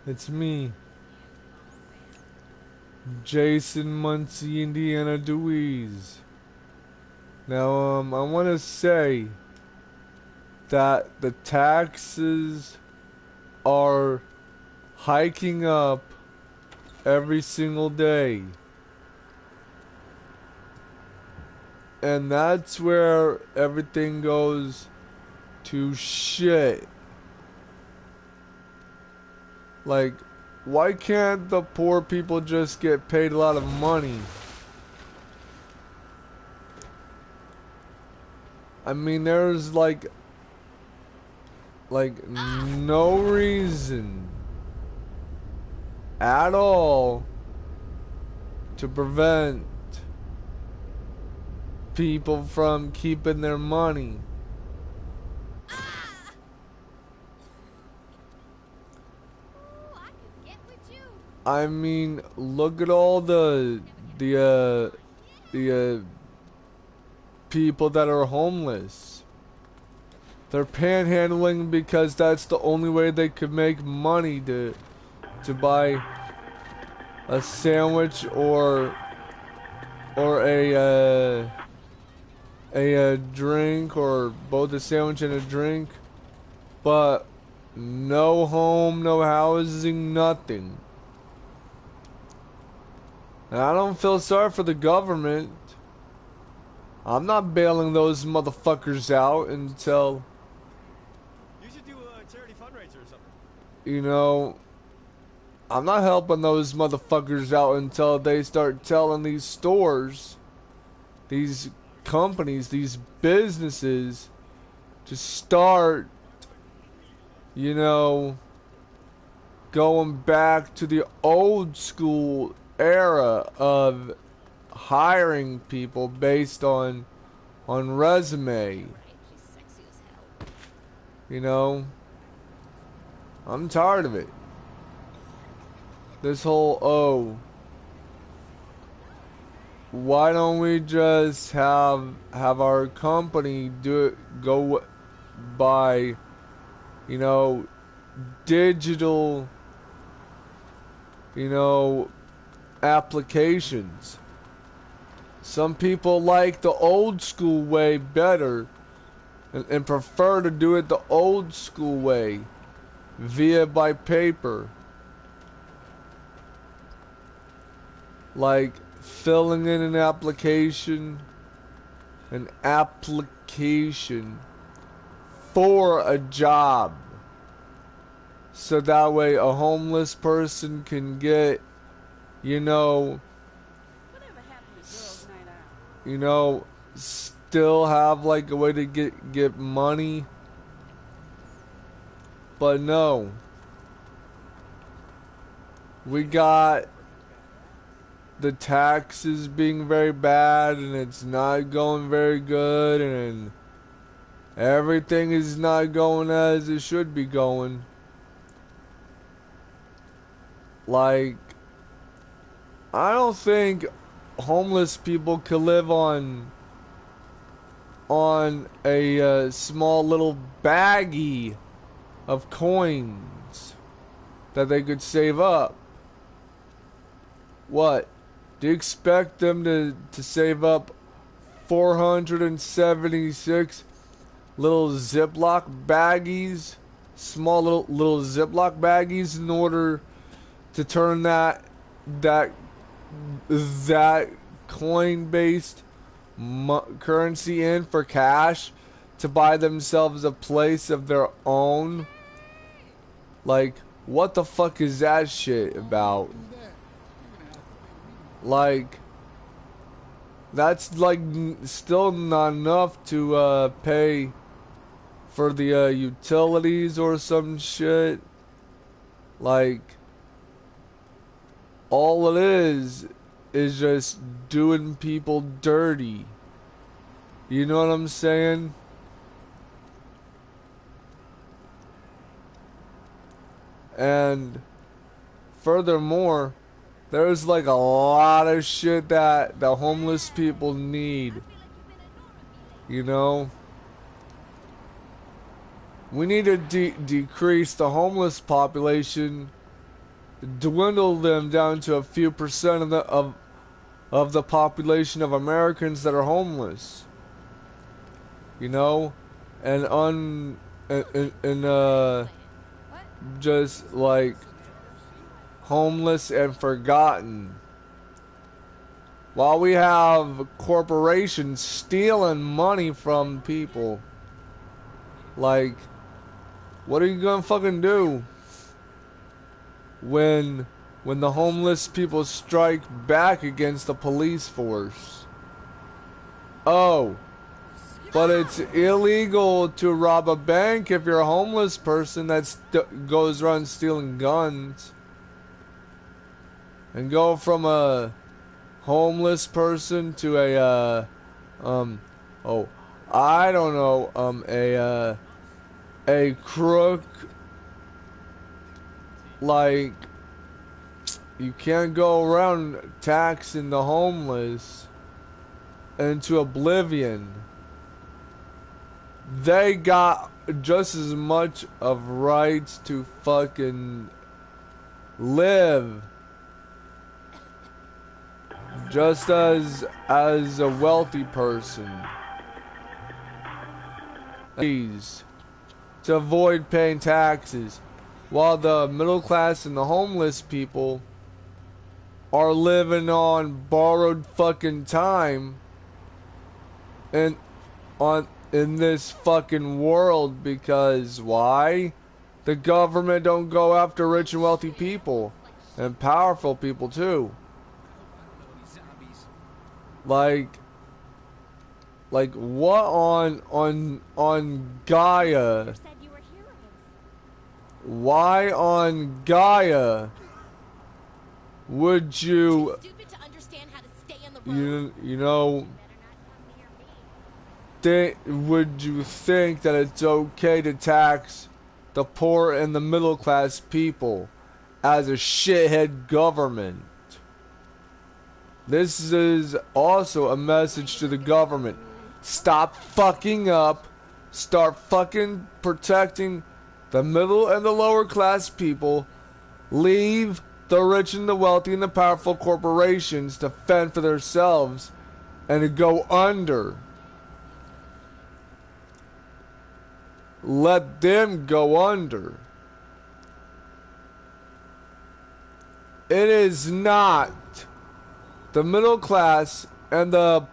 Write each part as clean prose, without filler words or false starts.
It's me, Jason Muncie, Indiana Dewey's. Now, I want to say that the taxes are hiking up every single day. And that's where everything goes to shit. Like, why can't the poor people just get paid a lot of money? I mean, there's like no reason at all to prevent people from keeping their money. I mean, look at all the people that are homeless. They're panhandling because that's the only way they could make money to buy a sandwich or a drink, or both a sandwich and a drink. But no home, no housing, nothing. And I don't feel sorry for the government. I'm not bailing those motherfuckers out until, You should do a charity fundraiser or something. you know, I'm not helping those motherfuckers out until they start telling these stores, these companies, these businesses to start, you know, going back to the old school era of hiring people based on resume. You know, I'm tired of it. This whole, oh, why don't we just have our company do it, go by, you know, digital, you know, applications. Some people like the old school way better and prefer to do it the old school way, via by paper. Like filling in an application for a job. So that way a homeless person can get, you know, still have like a way to get money. But no. We got the taxes being very bad, and it's not going very good, and everything is not going as it should be going. Like, I don't think homeless people could live on a small little baggie of coins that they could save up. What? Do you expect them to save up 476 little Ziploc baggies, small little Ziploc baggies, in order to turn that coin-based currency in for cash to buy themselves a place of their own? Like, what the fuck is that shit about? Like, that's like still not enough to pay for the utilities or some shit. Like, all it is just doing people dirty. You know what I'm saying? And furthermore, there's like a lot of shit that the homeless people need. You know? We need to decrease the homeless population dwindle them down to a few percent of the population of Americans that are homeless. You know, and just like homeless and forgotten. While we have corporations stealing money from people. Like, what are you gonna fucking do when the homeless people strike back against the police force? Oh, but it's illegal to rob a bank if you're a homeless person that goes around stealing guns. And go from a homeless person to a I don't know, a crook. Like, you can't go around taxing the homeless into oblivion. They got just as much of rights to fucking live, just as a wealthy person. To avoid paying taxes, while the middle class and the homeless people are living on borrowed fucking time and in this fucking world. Because why? The government don't go after rich and wealthy people and powerful people too. Like what on Gaia? Why on Gaia would you know would you think that it's okay to tax the poor and the middle class people as a shithead government? This is also a message to the government. Stop fucking up. Start fucking protecting the middle and the lower class people. Leave the rich and the wealthy and the powerful corporations to fend for themselves and to go under. Let them go under. It is not the middle class and the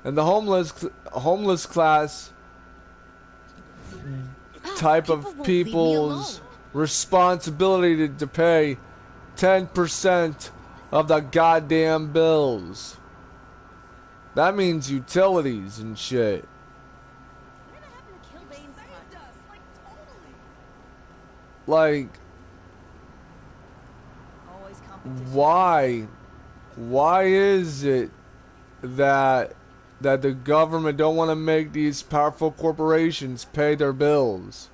homeless class type of people's responsibility to pay 10% of the goddamn bills. That means utilities and shit. Like, why is it that the government don't want to make these powerful corporations pay their bills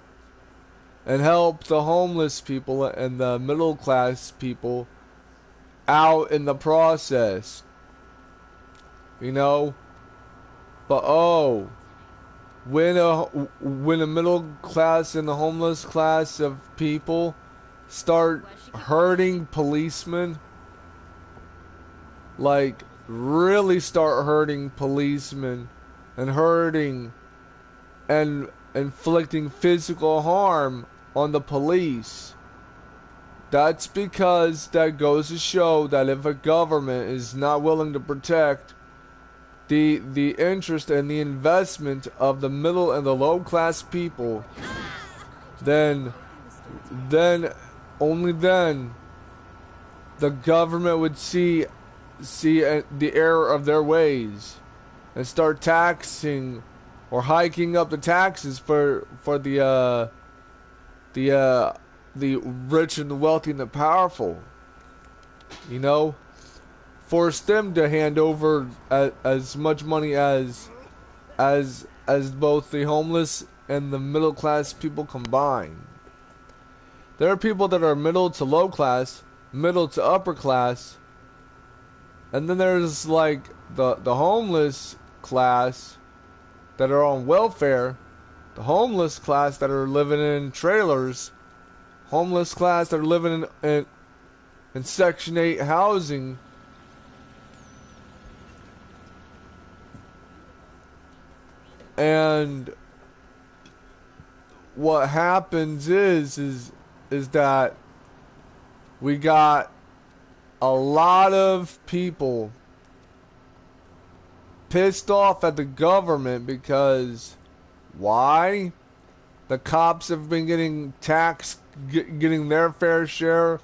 and help the homeless people and the middle class people out in the process? You know? But when a middle class and the homeless class of people start hurting policemen, like really start hurting policemen and hurting and inflicting physical harm on the police, that's because that goes to show that if a government is not willing to protect the interest and the investment of the middle and the low class people, then only then the government would see the error of their ways and start taxing or hiking up the taxes for the rich and the wealthy and the powerful. You know, force them to hand over as much money as both the homeless and the middle class people combined. There are people that are middle to low class, middle to upper class, and then there's like the homeless class that are on welfare, the homeless class that are living in trailers, homeless class that are living and Section 8 housing. And what happens is that we got a lot of people pissed off at the government because why? The cops have been getting taxed, getting their fair share,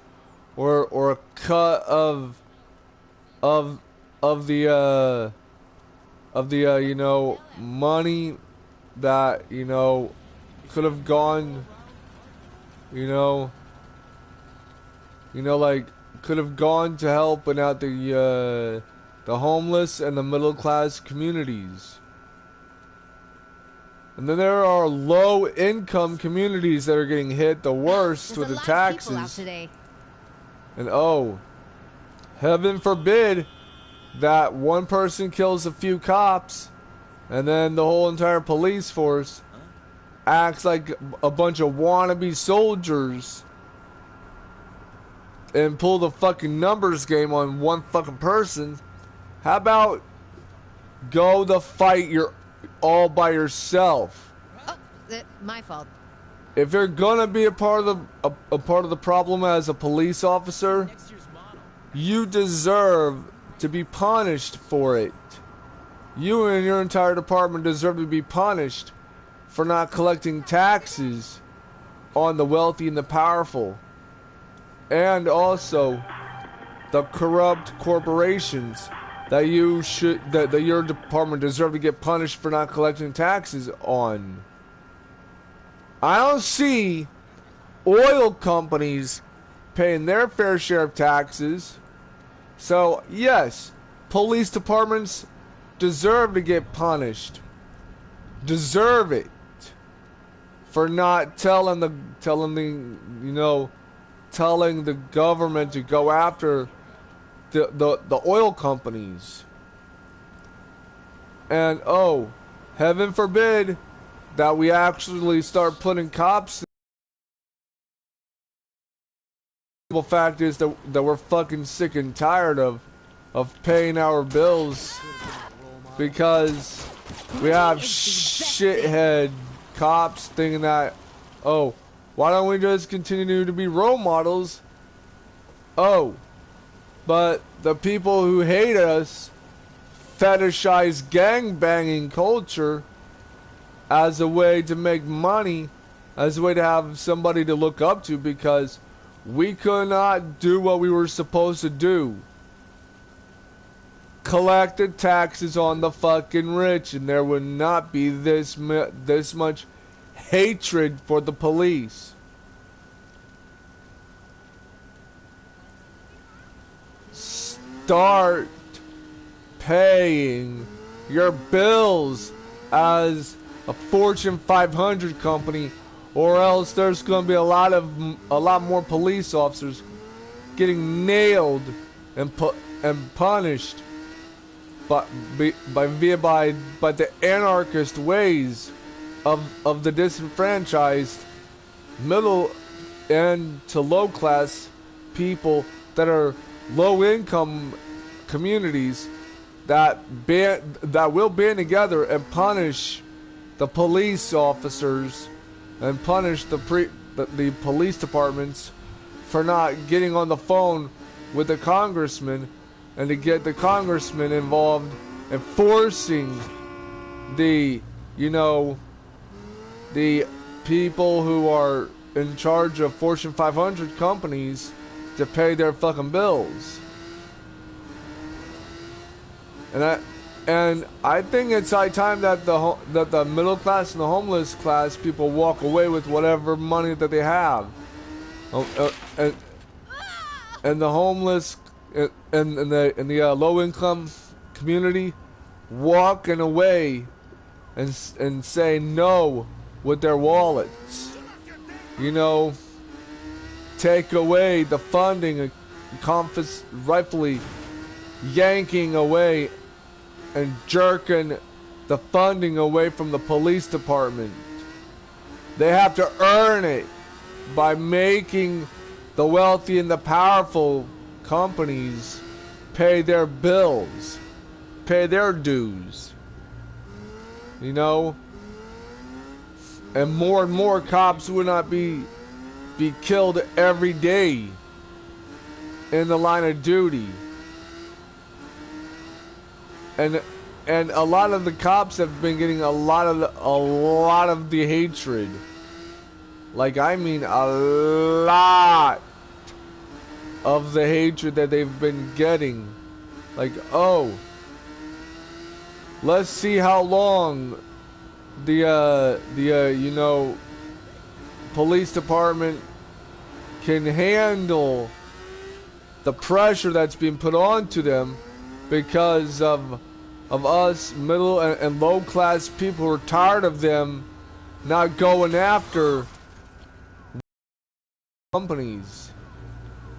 or a cut of the you know, money that, you know, could have gone, you know, like could have gone to helping out the homeless and the middle class communities. And then there are low income communities that are getting hit the worst with the taxes. And oh, heaven forbid that one person kills a few cops and then the whole entire police force acts like a bunch of wannabe soldiers and pull the fucking numbers game on one fucking person. How about go the fight you're all by yourself? Oh, my fault. If you're gonna be a part of the problem as a police officer, you deserve to be punished for it. You and your entire department deserve to be punished for not collecting taxes on the wealthy and the powerful. And also the corrupt corporations that your department deserve to get punished for not collecting taxes on. I don't see oil companies paying their fair share of taxes. So yes, police departments deserve to get punished. Deserve it for not telling the government to go after the oil companies. And oh, heaven forbid that we actually start putting cops. The fact is that we're fucking sick and tired of paying our bills because we have shithead cops thinking that, oh, why don't we just continue to be role models? Oh, but the people who hate us fetishize gang-banging culture as a way to make money, as a way to have somebody to look up to, because we could not do what we were supposed to do. Collect the taxes on the fucking rich, and there would not be this much hatred for the police. Start paying your bills as a Fortune 500 company, or else there's going to be a lot more police officers getting nailed and punished by the anarchist ways of the disenfranchised middle and to low class people that are low income communities that will band together and punish the police officers and punish the police departments for not getting on the phone with the congressman and to get the congressman involved and forcing the people who are in charge of Fortune 500 companies to pay their fucking bills. And I think it's high time that the middle class and the homeless class people walk away with whatever money that they have, and the homeless and the low income community walking away and say no with their wallets. Take away the funding, rightfully yanking away and jerking the funding away from the police department. They have to earn it by making the wealthy and the powerful companies pay their bills, pay their dues, you know, and more cops would not be killed every day in the line of duty. And a lot of the cops have been getting a lot of the hatred. Like, I mean a lot of the hatred that they've been getting. Like, oh, let's see how long the you know, police department can handle the pressure that's being put onto them because of us middle and low class people who are tired of them not going after companies,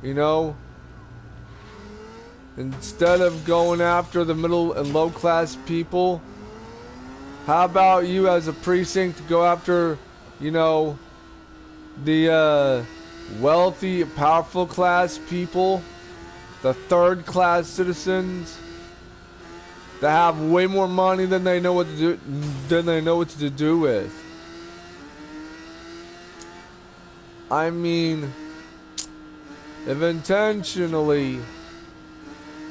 you know, instead of going after the middle and low class people. How about you as a precinct go after, you know, the wealthy, powerful class people, the third class citizens that have way more money than they know what to do with. I mean, if intentionally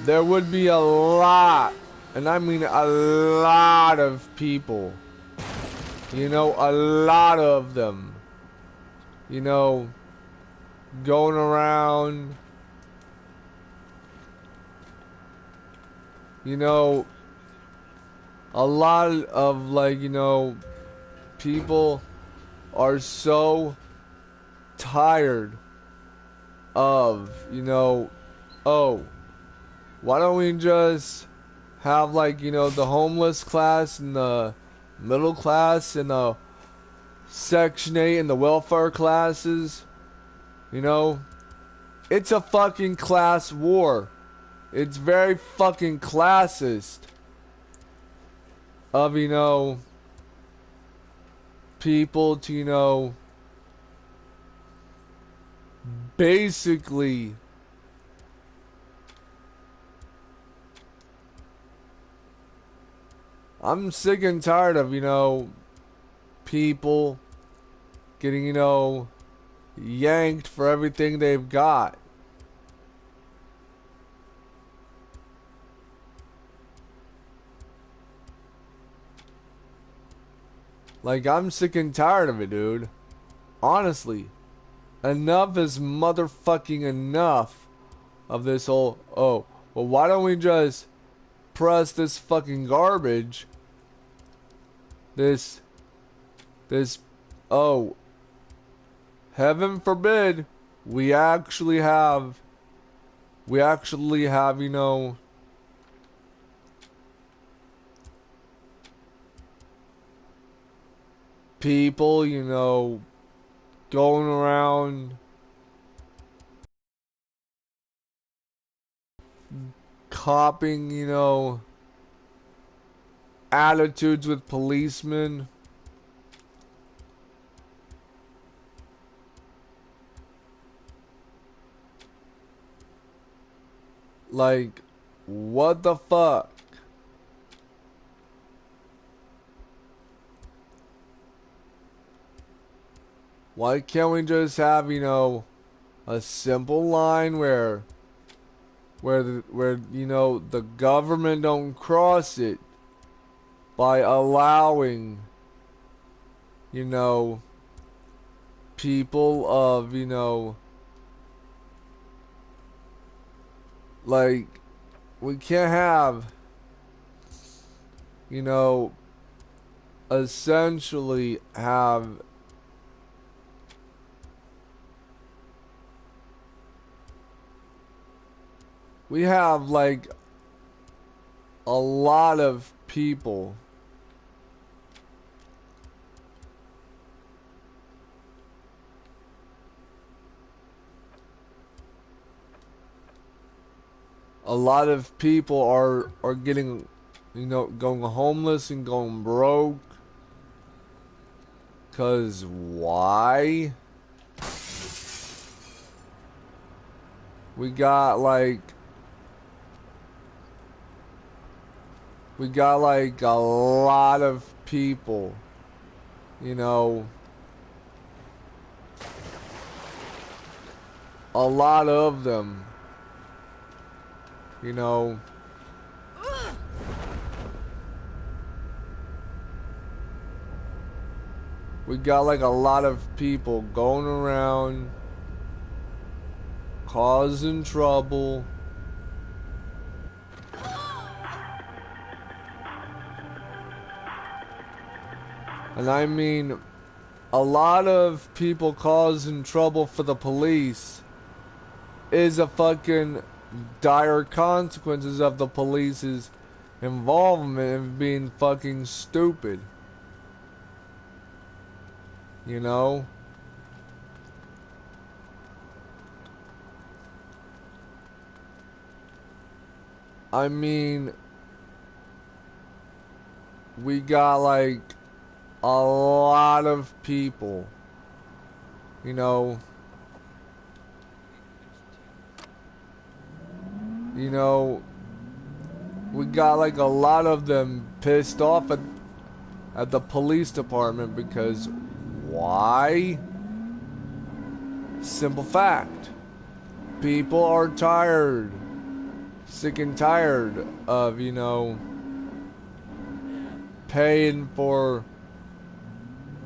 there would be a lot, and I mean a lot of people, you know, a lot of them, you know, going around, you know, a lot of, like, you know, people are so tired of, you know, oh, why don't we just have, like, you know, the homeless class and the middle class and the Section 8 and the welfare classes, you know? It's a fucking class war. It's very fucking classist of, you know, people to, you know, basically I'm sick and tired of, you know, people getting, you know, yanked for everything they've got. Like, I'm sick and tired of it, dude. Honestly. Enough is motherfucking enough of this whole, oh, well, why don't we just press this fucking garbage? This, oh, heaven forbid, we actually have, you know, people, you know, going around copying, you know, attitudes with policemen. Like, what the fuck? Why can't we just have, you know, a simple line where you know, the government don't cross it by allowing, you know, people of, you know, like, we can't have, you know, essentially have we have, like, a lot of people are getting, you know, going homeless and going broke. 'Cause why? We got like a lot of people, you know, a lot of them, you know. We got like a lot of people going around causing trouble. And I mean, a lot of people causing trouble for the police is a fucking dire consequences of the police's involvement in being fucking stupid. You know? I mean, we got like a lot of people, you know, we got like a lot of them pissed off at the police department because why? Simple fact. People are tired, sick and tired of, you know, paying for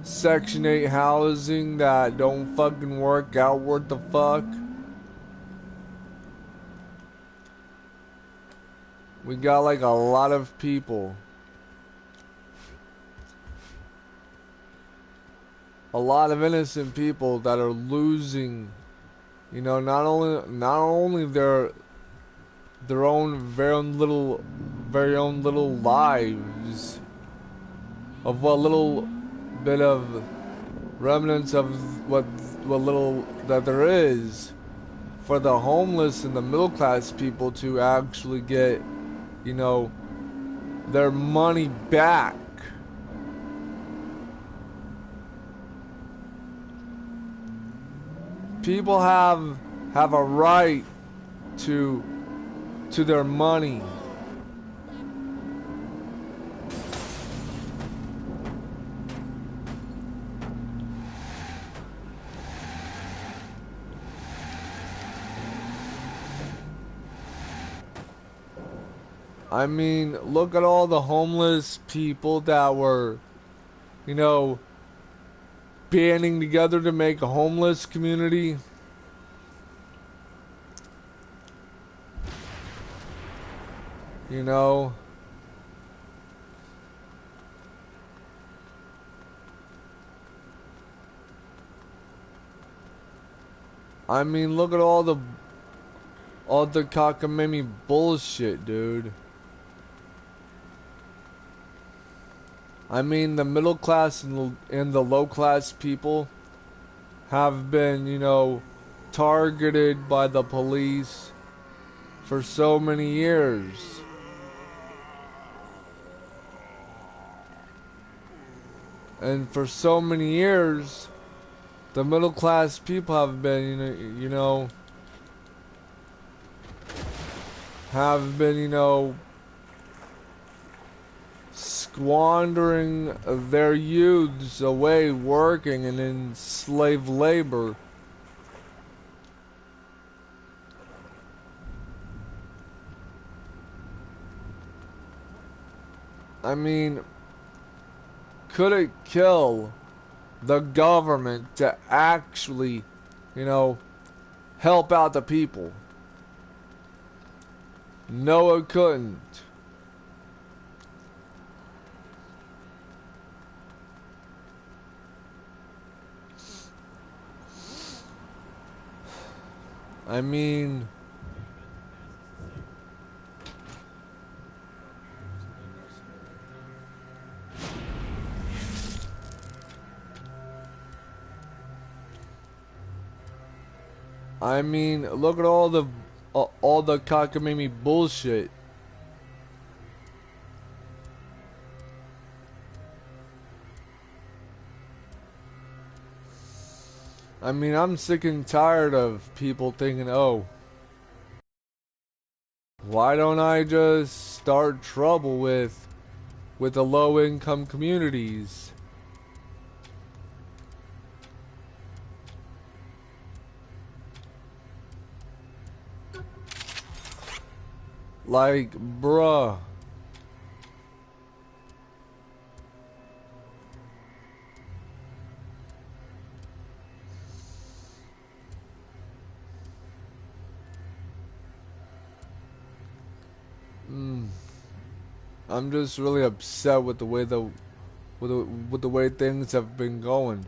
Section 8 housing that don't fucking work out worth the fuck. We got like a lot of people. A lot of innocent people that are losing, you know, not only their very own little lives of what little bit of remnants of what little that there is for the homeless and the middle class people to actually get, you know, their money back. People have a right to their money. I mean, look at all the homeless people that were, you know, banding together to make a homeless community. You know, I mean, look at all the cockamamie bullshit, dude. I mean, the middle class and the low class people have been, you know, targeted by the police for so many years. And for so many years, the middle class people have been, you know, squandering their youths away working and in slave labor. I mean, could it kill the government to actually, you know, help out the people? No, it couldn't. I mean, look at all the cockamamie bullshit. I mean, I'm sick and tired of people thinking, oh, Why don't I just start trouble with the low-income communities? Like, bruh. I'm just really upset with the way with the way things have been going.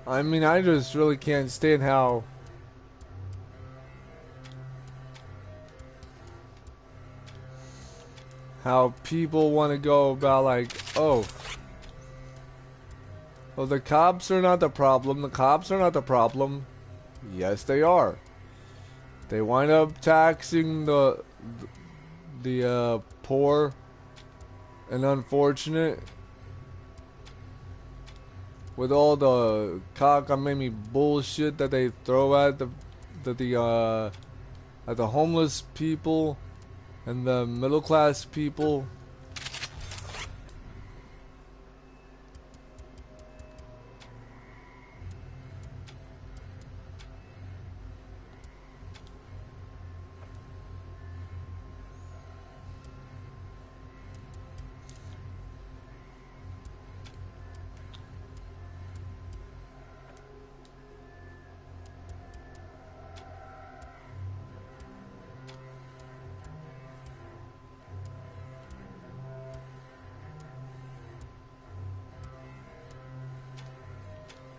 I mean, I just really can't stand how people want to go about like, oh, well, the cops are not the problem. The cops are not the problem. Yes, they are. They wind up taxing the poor and unfortunate with all the cockamamie bullshit that they throw at the homeless people and the middle class people.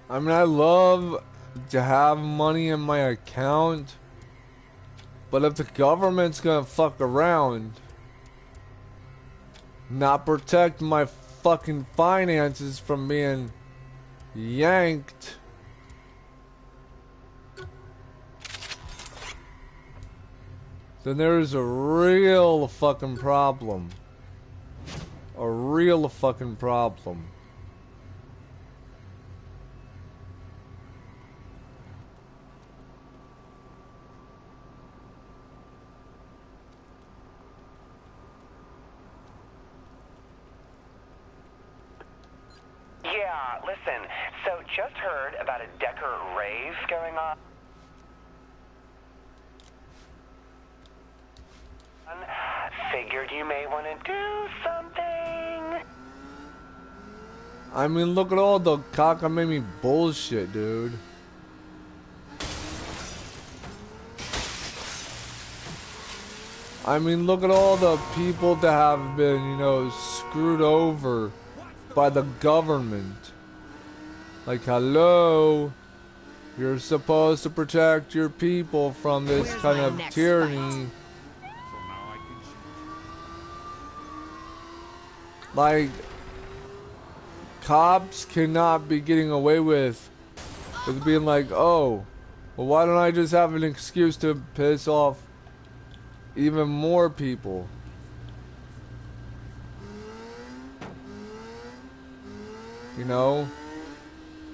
I mean, I love to have money in my account, but if the government's gonna fuck around, not protect my fucking finances from being yanked, then there's a real fucking problem. A real fucking problem. Yeah, listen, so just heard about a Decker rave going on. Figured you may want to do something. I mean, look at all the cockamamie bullshit, dude. I mean, look at all the people that have been, you know, screwed over by the government. Like, hello, you're supposed to protect your people from this Where's kind my of next tyranny. Like, cops cannot be getting away with being like, oh, well, why don't I just have an excuse to piss off even more people? You know?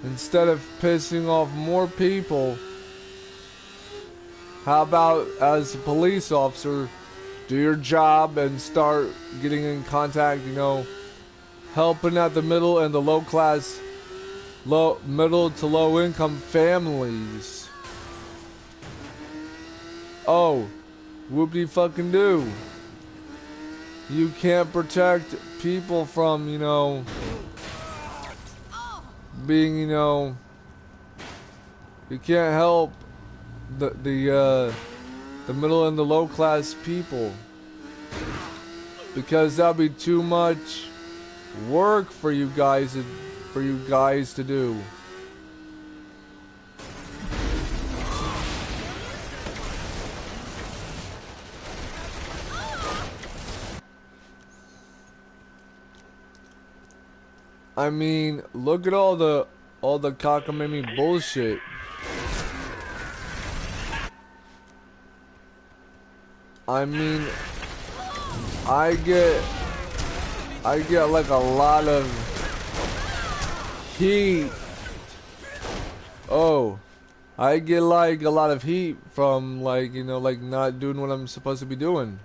Instead of pissing off more people, How about as a police officer, do your job and start getting in contact, you know, helping out the middle and the low class, middle to low income families. Oh, whoopty fucking do. You can't protect people from, you know, being, you know, you can't help the middle and the low class people, because that'll be too much work for you guys to do. I mean, look at all the cockamamie bullshit. I mean, I get like a lot of heat. Oh, I get like a lot of heat from, like, you know, like not doing what I'm supposed to be doing.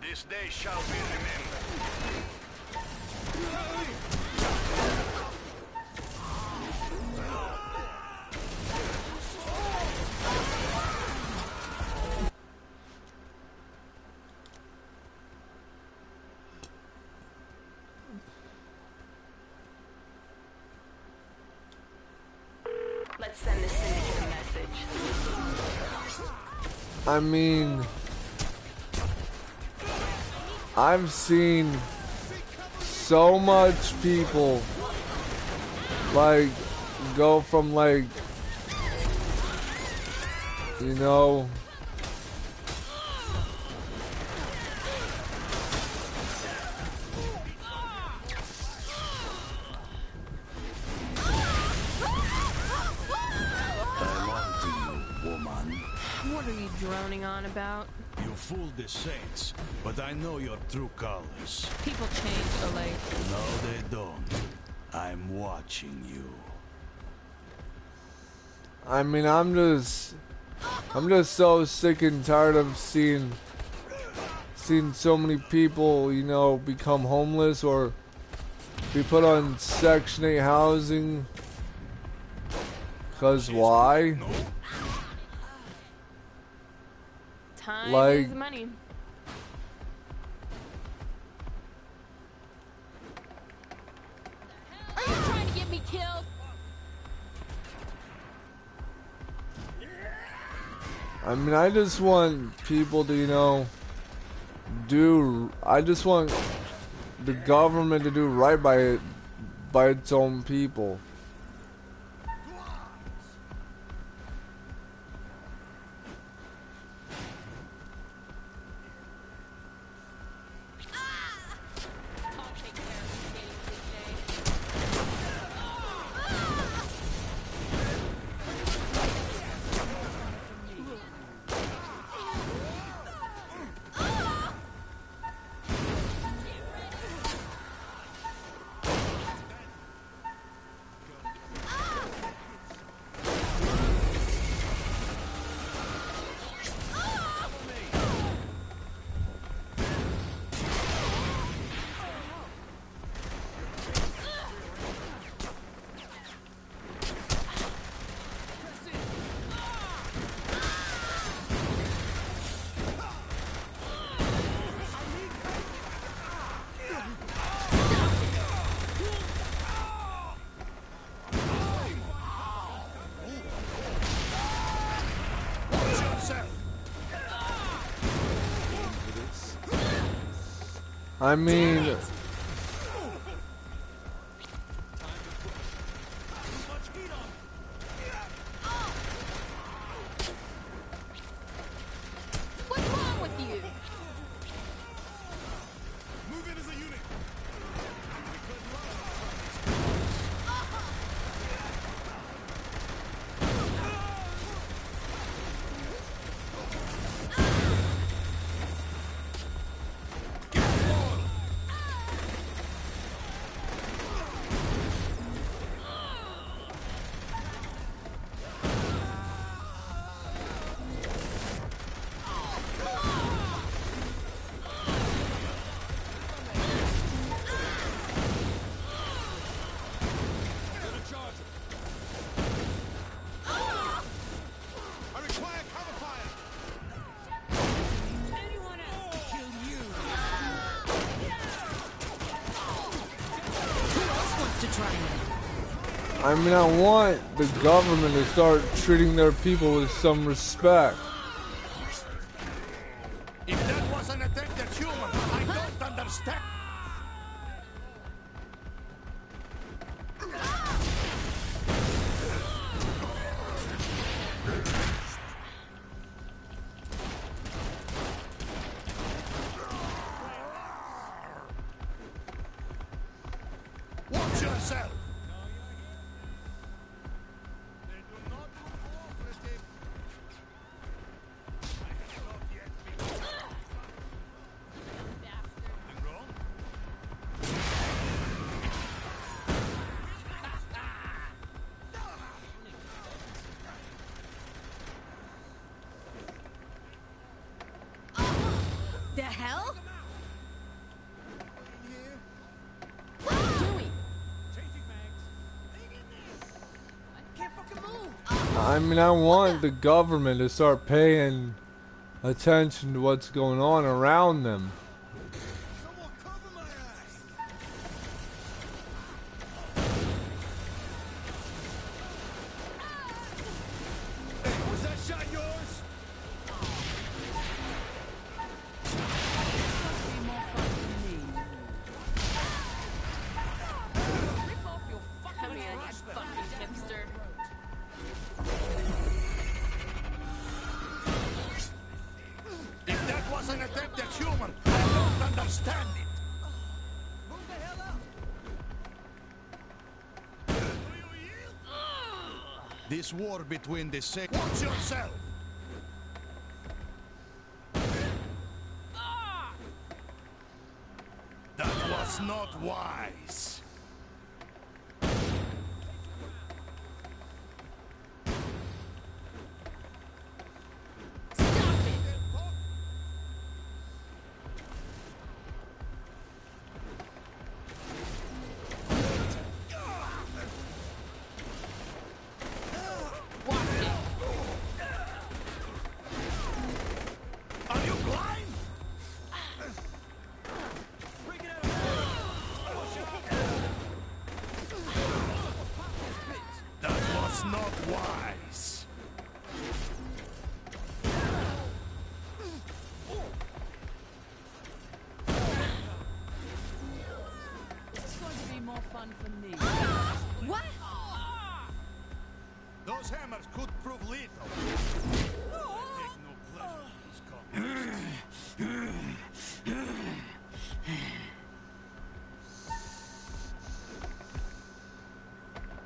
This day shall be remembered. Let's send the syndicate a message. I mean, I've seen so much people like go from, like, you know, What are you droning on about? You fooled the saints, but I know your true colors. People change, Olay. No, they don't. I'm watching you. I mean, I'm just so sick and tired of seeing so many people, you know, become homeless or be put on Section 8 housing. 'Cause why? Time Like- is money. Are you trying to get me killed? I mean, I just want people to, you know, I just want the government to do right by its own people. I'll take care of you, Katie, I mean, What's wrong with you? Move in as a unit. I mean, I want the government to start treating their people with some respect. If that was an attempt at humor, I don't understand. Watch yourself. They do not look cooperative. I have not yet been. Something wrong? The hell? What are you doing? Changing mags. I can't fucking move. I mean, I want the government to start paying attention to what's going on around them. Someone cover my eyes. Hey, was that shot yours? Rip off your fucking man, you fucking hipster. If that was an attempt at humor, I don't understand it. Move the hell up. This war between the sect. Watch yourself. That was not wise. Stop it. Watch it. Are you blind? Break it out. That was not wise. It's going to be more fun for me. What? Those hammers could prove lethal. I take no pleasure in this combination.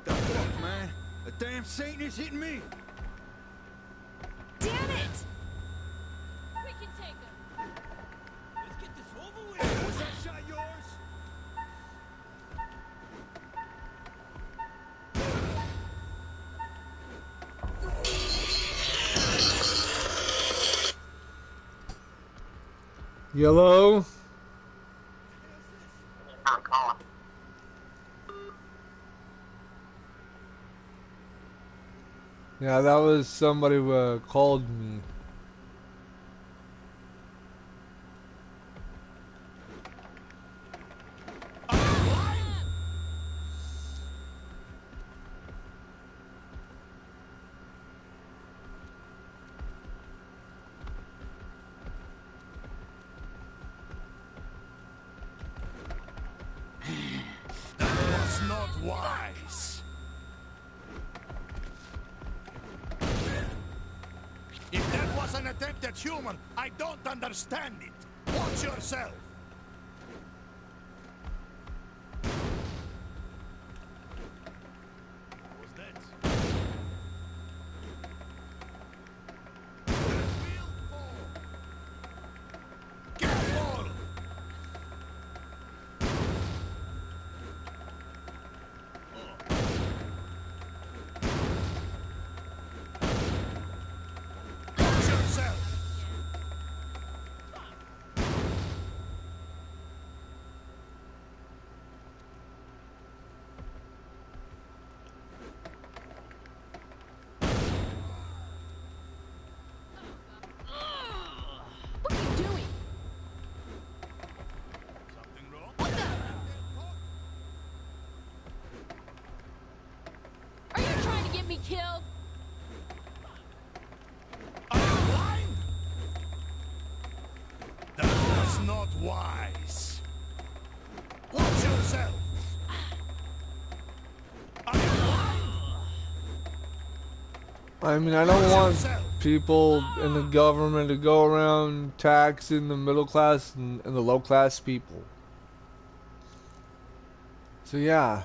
The fuck, man? A damn Satan is hitting me. Damn it! We can take him. Let's get this over with. Was that shot yours? Yellow? Yeah, that was somebody who called me. That was not wise. If that was an attempt at humor, I don't understand it. Watch yourself. What was that? Careful! Watch yourself! wise. Watch yourself. Are you blind? I mean, I don't want people in the government to go around taxing the middle class and the low class people. So yeah.